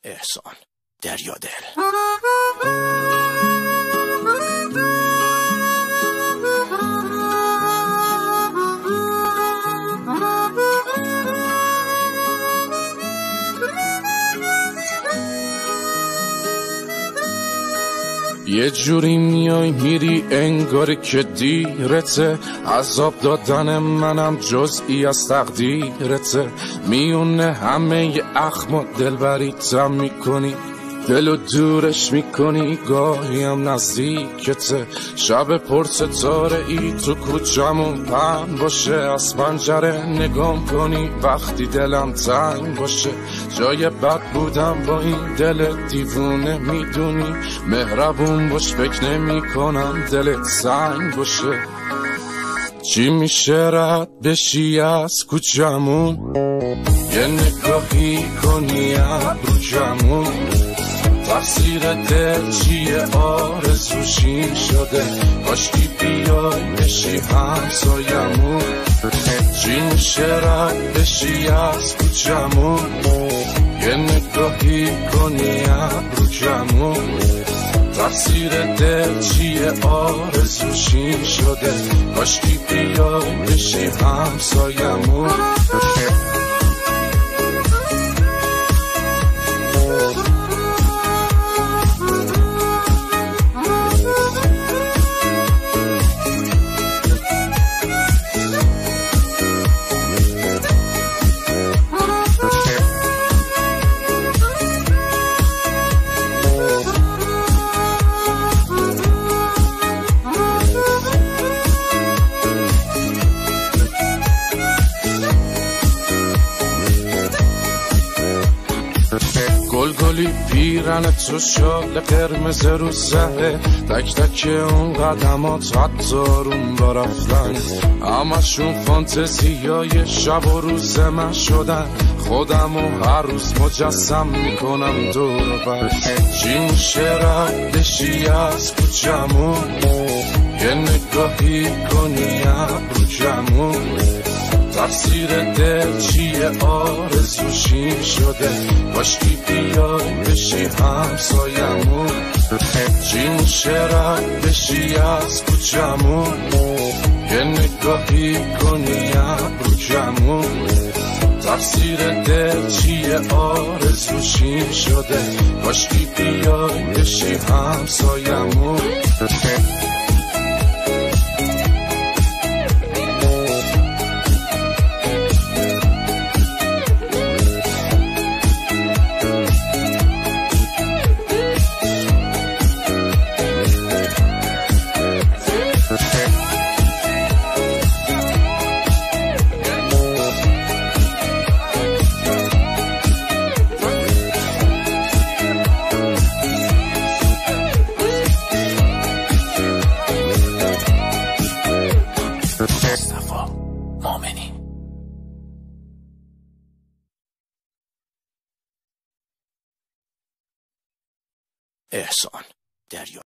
احسان دریادل. یه جوری میای میری انگار که دیرته، عذاب دادن منم جزئی از تقدیرته، میونه همه اخم و دلبریتم میکنی، دلو دورش میکنی گاهی هم نزدیکته، شب پر ستاره ای تو کوچمون پهن باشه، از پنجره نگام کنی وقتی دلم تنگ باشه، جای بد بودم با این دل دیوونه میدونی، مهربون باش فکر نمی کنم دلت سنگ باشه، چی میشه رد بشی از کوچمون، یه نگاهی کنی ابرو جمون، تقصیر دل چیه آرزوشین شده، کاشکی بیای بشی همسایمون، چی میشه رد بشی از کوچمون، یه نگاهی کنی ابرو جمون، تقصیر دل چیه آرزوشین شده، کاشکی بیای بشی همسایمون. گلگلی پیرن تو شال قرمز رو زهره، تک تک اون قدمات حتی روم با رفتن، همشون فانتزیای شب و روز من شدن، خودمو هر روز مجسم میکنم دور بر، چی میشه رد بشی از کوچمون، یه نگاهی کنی ابرو جمون، تقصیر دل چیه آرزوشین شده، کاشکی بیای بشی همسایمون، چی میشه رد بشی از کوچمون، یه نگاهی کنی ابرو جمون، تقصیر دل چیه آرزوشین شده، کاشکی بیای بشی همسایمون. مصطفی مؤمنی. احسان دریادل.